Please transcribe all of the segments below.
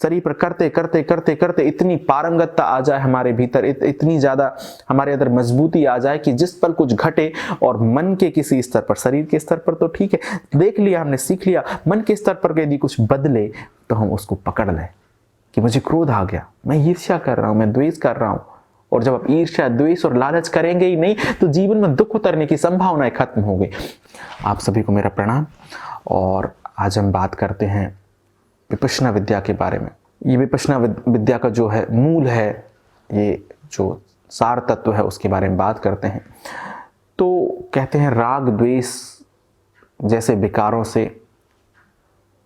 शरीर पर करते करते करते करते इतनी पारंगतता आ जाए हमारे भीतर, इतनी ज्यादा हमारे अंदर मजबूती आ जाए कि जिस पल कुछ घटे और मन के किसी स्तर पर, शरीर के स्तर पर तो ठीक है, देख लिया हमने, सीख लिया, मन के स्तर पर यदि कुछ बदले तो हम उसको पकड़ लें कि मुझे क्रोध आ गया, मैं ईर्ष्या कर रहा हूं, मैं द्वेष कर रहा हूं। और जब आप ईर्ष्या, द्वेष और लालच करेंगे ही नहीं तो जीवन में दुख उतरने की संभावनाएं खत्म हो गई। आप सभी को मेरा प्रणाम। और आज हम बात करते हैं विपश्यना विद्या के बारे में। ये विपश्यना विद्या का जो है मूल है, ये जो सार तत्व है उसके बारे में बात करते हैं। तो कहते हैं राग द्वेष जैसे विकारों से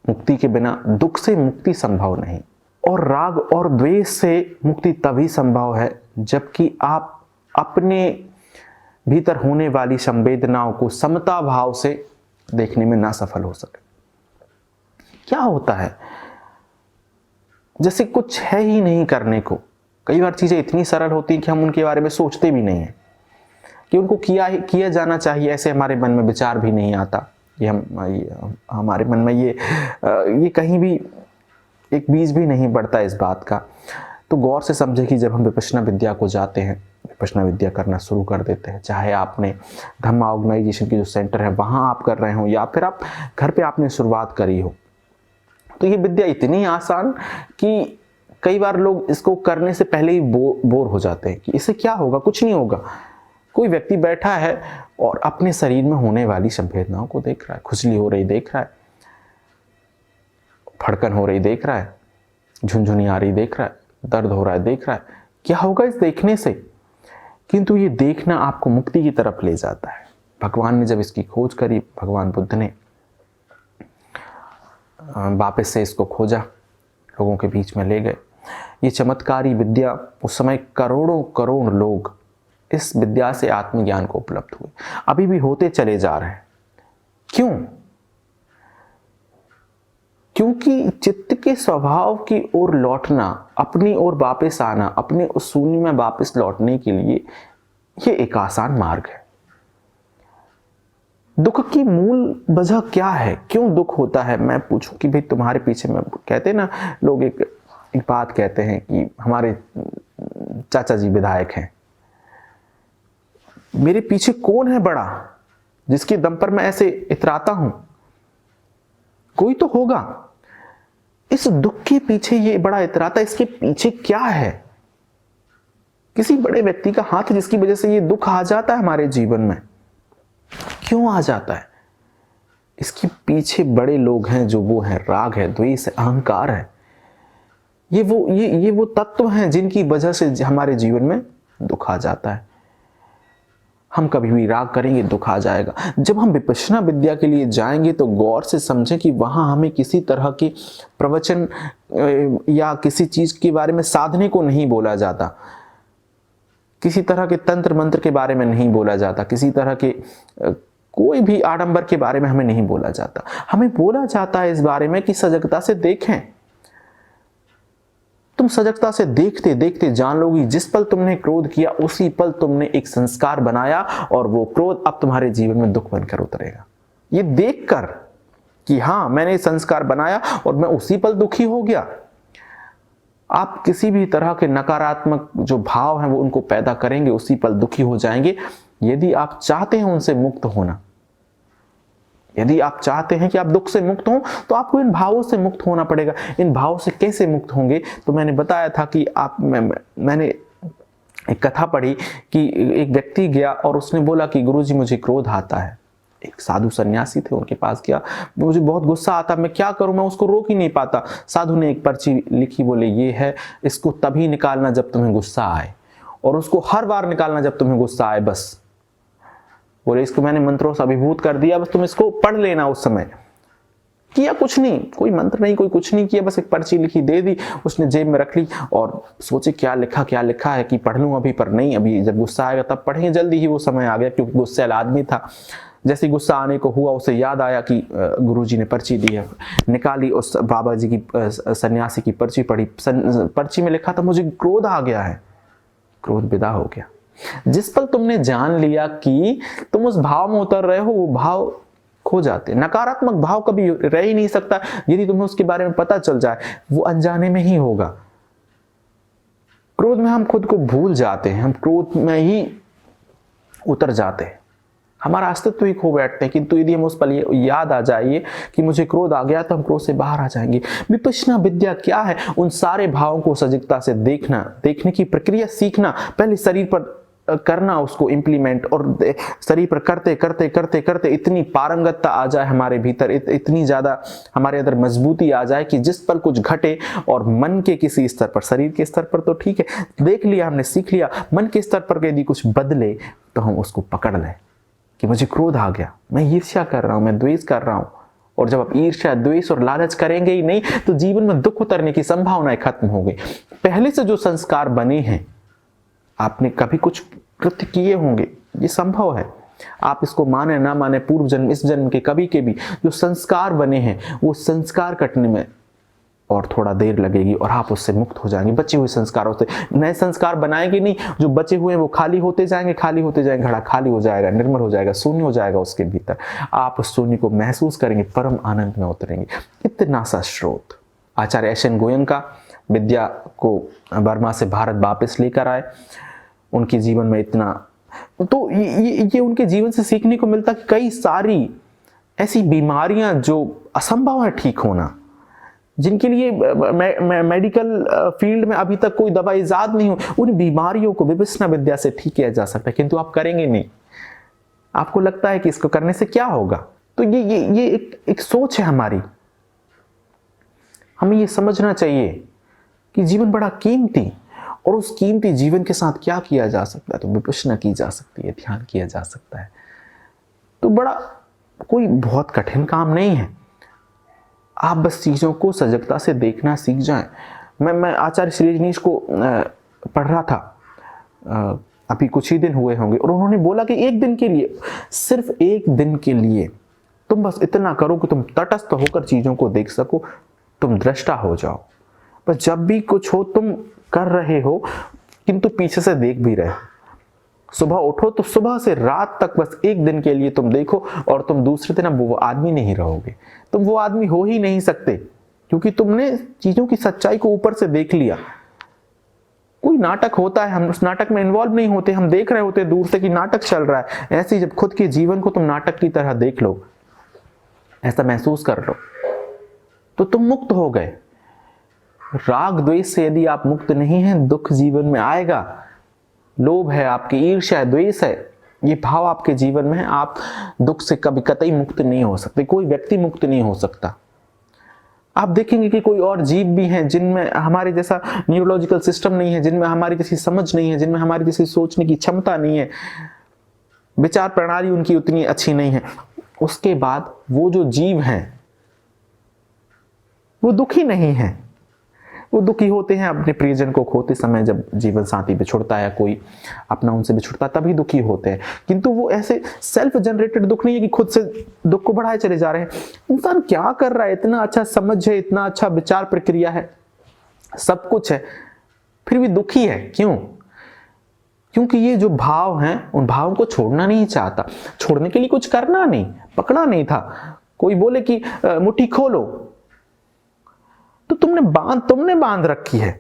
मुक्ति के बिना दुख से मुक्ति संभव नहीं। और राग और द्वेष से मुक्ति तभी संभव है जबकि आप अपने भीतर होने वाली संवेदनाओं को समता भाव से देखने में ना सफल हो सके। क्या होता है, जैसे कुछ है ही नहीं करने को। कई बार चीजें इतनी सरल होती हैं कि हम उनके बारे में सोचते भी नहीं हैं कि उनको किया जाना चाहिए, ऐसे हमारे मन में विचार भी नहीं आता। हमारे मन में ये कहीं भी एक बीज भी नहीं बढ़ता इस बात का। तो गौर से समझे कि जब हम विपश्यना विद्या को जाते हैं, विपश्यना विद्या करना शुरू कर देते हैं, चाहे आपने धम्मा ऑर्गेनाइजेशन की जो सेंटर है वहां आप कर रहे हो या फिर आप घर पे आपने शुरुआत करी हो, तो ये विद्या इतनी आसान कि कई बार लोग इसको करने से पहले ही बोर हो जाते हैं कि इससे क्या होगा, कुछ नहीं होगा। कोई व्यक्ति बैठा है और अपने शरीर में होने वाली संवेदनाओं को देख रहा है, खुजली हो रही देख रहा है, फड़कन हो रही देख रहा है, झुनझुनी आ रही देख रहा है, दर्द हो रहा है देख रहा है। क्या होगा इस देखने से? किंतु ये देखना आपको मुक्ति की तरफ ले जाता है। भगवान ने जब इसकी खोज करी, भगवान बुद्ध ने वापस से इसको खोजा, लोगों के बीच में ले गए। ये चमत्कारी विद्या, उस समय करोड़ों करोड़ लोग इस विद्या से आत्मज्ञान को उपलब्ध हुए, अभी भी होते चले जा रहे हैं। क्यों? क्योंकि चित्त के स्वभाव की ओर लौटना, अपनी ओर वापस आना, अपने उस शून्य में वापस लौटने के लिए ये एक आसान मार्ग है। दुख की मूल वजह क्या है, क्यों दुख होता है? मैं पूछूं कि भाई तुम्हारे पीछे में, कहते ना लोग एक बात कहते हैं कि हमारे चाचा जी विधायक हैं, मेरे पीछे कौन है बड़ा जिसके दम पर मैं ऐसे इतराता हूं? कोई तो होगा। इस दुख के पीछे ये बड़ा इतराता, इसके पीछे क्या है? किसी बड़े व्यक्ति का हाथ है जिसकी वजह से ये दुख आ जाता है हमारे जीवन में। क्यों आ जाता है? इसके पीछे बड़े लोग हैं, जो वो है राग है, द्वेष है, अहंकार है। ये वो तत्व हैं जिनकी वजह से हमारे जीवन में दुख आ जाता है। हम कभी भी राग करेंगे, दुख आ जाएगा। जब हम विपश्यना विद्या के लिए जाएंगे तो गौर से समझें कि वहां हमें किसी तरह के प्रवचन या किसी चीज के बारे में साधने को नहीं बोला जाता, किसी तरह के तंत्र मंत्र के बारे में नहीं बोला जाता, किसी तरह के कोई भी आडंबर के बारे में हमें नहीं बोला जाता। हमें बोला जाता है इस बारे में कि सजगता से देखें। तुम सजगता से देखते देखते जान लोगी, जिस पल तुमने क्रोध किया उसी पल तुमने एक संस्कार बनाया और वो क्रोध अब तुम्हारे जीवन में दुख बनकर उतरेगा। ये देखकर कि हाँ मैंने संस्कार बनाया और मैं उसी पल दुखी हो गया। आप किसी भी तरह के नकारात्मक जो भाव हैं वो उनको पैदा करेंगे, उसी पल दुखी हो जाएंगे। यदि आप चाहते हैं उनसे मुक्त होना, यदि आप चाहते हैं कि आप दुख से मुक्त हो, तो आपको इन भावों से मुक्त होना पड़ेगा। इन भावों से कैसे मुक्त होंगे? तो मैंने बताया था कि मैंने एक कथा पढ़ी कि एक व्यक्ति गया और उसने बोला कि गुरुजी मुझे क्रोध आता है। एक साधु सन्यासी थे, उनके पास गया, मुझे बहुत गुस्सा आता, मैं क्या करूं, मैं उसको रोक ही नहीं पाता। साधु ने एक पर्ची लिखी, बोले ये है, इसको तभी निकालना जब तुम्हें गुस्सा आए, और उसको हर बार निकालना जब तुम्हें गुस्सा आए। बस बोले इसको मैंने मंत्रों से अभिभूत कर दिया, बस तुम इसको पढ़ लेना। उस समय किया कुछ नहीं, कोई मंत्र नहीं, कोई कुछ नहीं किया, बस एक पर्ची लिखी दे दी, उसने जेब में रख ली और सोचे क्या लिखा है कि पढ़ लूं अभी, पर नहीं, अभी जब गुस्सा आएगा तब पढ़ेंगे। जल्दी ही वो समय आ गया क्योंकि गुस्सैल आदमी था। जैसे गुस्सा आने को हुआ उसे याद आया कि गुरुजी ने पर्ची दी है, निकाली, उस बाबा जी की सन्यासी की पर्ची पढ़ी। पर्ची में लिखा था मुझे क्रोध आ गया है। क्रोध विदा हो गया। जिस पल तुमने जान लिया कि तुम उस भाव में उतर रहे हो, वो भाव खो जाते। नकारात्मक भाव कभी रह ही नहीं सकता यदि तुम्हें उसके बारे में पता चल जाए, वो अनजाने में ही होगा। क्रोध में हम खुद को भूल जाते हैं, हम क्रोध में ही उतर जाते हैं, हमारा अस्तित्व ही खो बैठते हैं। किंतु यदि हम उस पल याद आ जाइए कि मुझे क्रोध आ गया, तो हम क्रोध से बाहर आ जाएंगे। विपश्यना विद्या क्या है? उन सारे भावों को सजगता से देखना, देखने की प्रक्रिया सीखना, पहले शरीर पर करना, उसको इंप्लीमेंट, और शरीर पर करते करते करते करते इतनी पारंगतता आ जाए हमारे भीतर, इतनी ज्यादा हमारे अंदर मजबूती आ जाए कि जिस पर कुछ घटे और मन के किसी स्तर पर, शरीर के स्तर पर तो ठीक है, देख लिया हमने, सीख लिया, मन के स्तर पर यदि कुछ बदले तो हम उसको पकड़ लें कि मुझे क्रोध आ गया, मैं ईर्ष्या कर रहा हूं, मैं द्वेष कर रहा हूं। और जब आप ईर्ष्या, द्वेष और लालच करेंगे ही नहीं, तो जीवन में दुख उतरने की संभावनाएं खत्म हो गई। पहले से जो संस्कार बने हैं, आपने कभी कुछ कृत्य किए होंगे, ये संभव है, आप इसको माने ना माने, पूर्व जन्म, इस जन्म के कभी के भी जो संस्कार बने हैं, वो संस्कार कटने में और थोड़ा देर लगेगी और आप उससे मुक्त हो जाएंगे। बचे हुए संस्कारों से नए संस्कार बनाएंगे नहीं, जो बचे हुए हैं वो खाली होते जाएंगे, खाली होते जाएंगे, घड़ा खाली हो जाएगा, निर्मल हो जाएगा, शून्य हो जाएगा उसके भीतर। आप उस शून्य को महसूस करेंगे, परम आनंद में उतरेंगे। इतना सा स्रोत आचार्य एशन गोयन का विद्या को बर्मा से भारत वापस लेकर आए, उनके जीवन में इतना, तो ये उनके जीवन से सीखने को मिलता कि कई सारी ऐसी बीमारियां जो असंभव है ठीक होना, जिनके लिए मेडिकल फील्ड में अभी तक कोई दवा इजाद नहीं हो, उन बीमारियों को विपश्यना विद्या से ठीक किया जा सकता है। किंतु आप करेंगे नहीं, आपको लगता है कि इसको करने से क्या होगा। तो ये एक सोच है हमारी। हमें ये समझना चाहिए कि जीवन बड़ा कीमती, और उस कीमती जीवन के साथ क्या किया जा सकता है, तो विपश्यना की जा सकती है, ध्यान किया जा सकता है। तो बड़ा कोई बहुत कठिन काम नहीं है, आप बस चीजों को सजगता से देखना सीख जाएं। मैं आचार्य श्री रजनीश को पढ़ रहा था, अभी कुछ ही दिन हुए होंगे, और उन्होंने बोला कि एक दिन के लिए, सिर्फ एक दिन के लिए तुम बस इतना करो कि तुम तटस्थ होकर चीजों को देख सको, तुम दृष्टा हो जाओ। बस जब भी कुछ हो, तुम कर रहे हो किंतु पीछे से देख भी रहे हो। सुबह उठो तो सुबह से रात तक बस एक दिन के लिए तुम देखो, और तुम दूसरे दिन अब वो आदमी नहीं रहोगे, तुम वो आदमी हो ही नहीं सकते, क्योंकि तुमने चीजों की सच्चाई को ऊपर से देख लिया। कोई नाटक होता है, हम उस नाटक में इन्वॉल्व नहीं होते, हम देख रहे होते दूर से कि नाटक चल रहा है। ऐसे जब खुद के जीवन को तुम नाटक की तरह देख लो, ऐसा महसूस कर लो, तो तुम मुक्त हो गए। राग द्वेष से यदि आप मुक्त नहीं हैं, दुख जीवन में आएगा। लोभ है, आपकी ईर्ष्या है, द्वेष है, ये भाव आपके जीवन में है, आप दुख से कभी कतई मुक्त नहीं हो सकते, कोई व्यक्ति मुक्त नहीं हो सकता। आप देखेंगे कि कोई और जीव भी हैं जिनमें हमारे जैसा न्यूरोलॉजिकल सिस्टम नहीं है, जिनमें हमारी जैसी समझ नहीं है, जिनमें हमारी जैसी सोचने की क्षमता नहीं है, विचार प्रणाली उनकी उतनी अच्छी नहीं है। उसके बाद वो जो जीव हैं वो दुखी नहीं है। वो दुखी होते हैं अपने प्रियजन को खोते समय, जब जीवन साथी बिछुड़ता है, कोई अपना उनसे बिछुड़ता, तभी दुखी होते हैं। किंतु वो ऐसे सेल्फ जनरेटेड दुख नहीं है कि खुद से दुख को बढ़ाए चले जा रहे हैं। इंसान क्या कर रहा है, इतना अच्छा समझ है, इतना अच्छा विचार प्रक्रिया है, सब कुछ है, फिर भी दुखी है। क्यों? क्योंकि ये जो भाव हैं, उन भावों को छोड़ना नहीं चाहता। छोड़ने के लिए कुछ करना नहीं, पकड़ा नहीं था। कोई बोले कि मुट्ठी खोलो, तो तुमने बांध रखी है।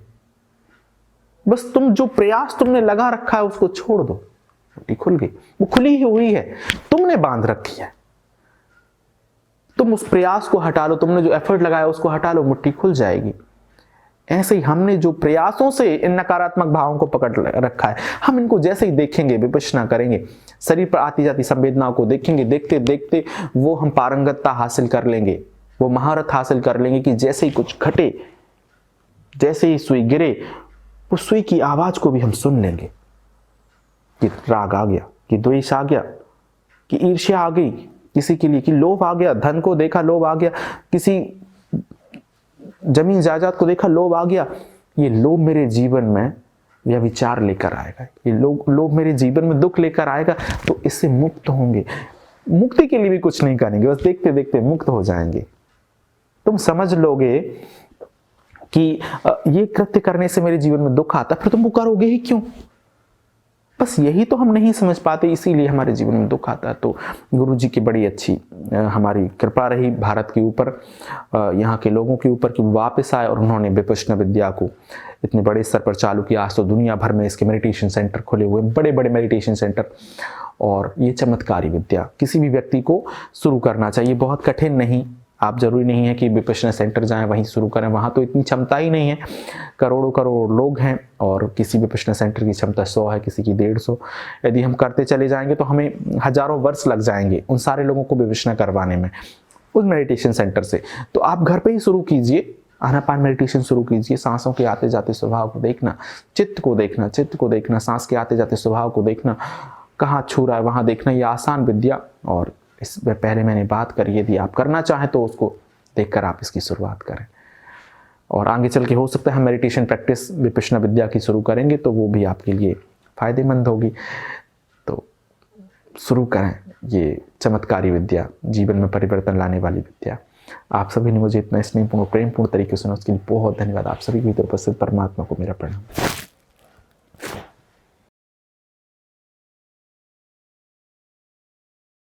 बस तुम जो प्रयास तुमने लगा रखा है उसको छोड़ दो, मुट्ठी खुल गई। वो खुली ही हुई है, तुमने बांध रखी है। तुम उस प्रयास को हटा लो, तुमने जो एफर्ट लगाया उसको हटा लो, मुट्ठी खुल जाएगी। ऐसे ही हमने जो प्रयासों से इन नकारात्मक भावों को पकड़ रखा है, हम इनको जैसे ही देखेंगे, विपश्यना करेंगे, शरीर पर आती जाती संवेदनाओं को देखेंगे, देखते देखते वो हम पारंगतता हासिल कर लेंगे, वो महारत हासिल कर लेंगे कि जैसे ही कुछ घटे, जैसे ही सुई गिरे, उस सुई की आवाज को भी हम सुन लेंगे कि राग आ गया, कि द्वेष आ गया, कि ईर्ष्या आ गई किसी के लिए, कि लोभ आ गया, धन को देखा लोभ आ गया, किसी जमीन जायदाद को देखा लोभ आ गया। ये लोभ मेरे जीवन में यह विचार लेकर आएगा, ये लोभ मेरे जीवन में दुख लेकर आएगा, तो इससे मुक्त होंगे। मुक्ति के लिए भी कुछ नहीं करेंगे, बस देखते देखते मुक्त हो जाएंगे। तुम समझ लोगे कि ये कृत्य करने से मेरे जीवन में दुख आता, फिर तुम वो करोगे ही क्यों? बस यही तो हम नहीं समझ पाते, इसीलिए हमारे जीवन में दुख आता है। तो गुरु जी की बड़ी अच्छी हमारी कृपा रही भारत के ऊपर, यहाँ के लोगों के ऊपर, कि वापस आए और उन्होंने विपश्यना विद्या को इतने बड़े स्तर पर चालू किया। आज तो दुनिया भर में इसके मेडिटेशन सेंटर खुले हुए, बड़े बड़े मेडिटेशन सेंटर। और ये चमत्कारी विद्या किसी भी व्यक्ति को शुरू करना चाहिए, बहुत कठिन नहीं। आप जरूरी नहीं है कि विपश्यना सेंटर जाएं वहीं शुरू करें, वहाँ तो इतनी क्षमता ही नहीं है। करोड़ों करोड़ लोग हैं और किसी विपश्यना सेंटर की क्षमता 100 है, किसी की 150। यदि हम करते चले जाएंगे तो हमें हजारों वर्ष लग जाएंगे उन सारे लोगों को विपश्यना करवाने में उस मेडिटेशन सेंटर से। तो आप घर पे ही शुरू कीजिए, आनापान मेडिटेशन शुरू कीजिए। सांसों के आते जाते स्वभाव को देखना, चित्त को देखना, चित्त को देखना, सांस के आते जाते स्वभाव को देखना, कहाँ छू रहा है वहाँ देखना। ये आसान विद्या, और इस पहले मैंने बात करी, यदि आप करना चाहें तो उसको देखकर आप इसकी शुरुआत करें। और आगे चल के हो सकता है हम मेडिटेशन प्रैक्टिस विपश्यना विद्या की शुरू करेंगे, तो वो भी आपके लिए फ़ायदेमंद होगी। तो शुरू करें ये चमत्कारी विद्या, जीवन में परिवर्तन लाने वाली विद्या। आप सभी ने मुझे इतना स्नेहपूर्ण प्रेमपूर्ण तरीके से सुना, उसके लिए बहुत धन्यवाद। आप सभी की तरफ से परमात्मा को मेरा प्रणाम।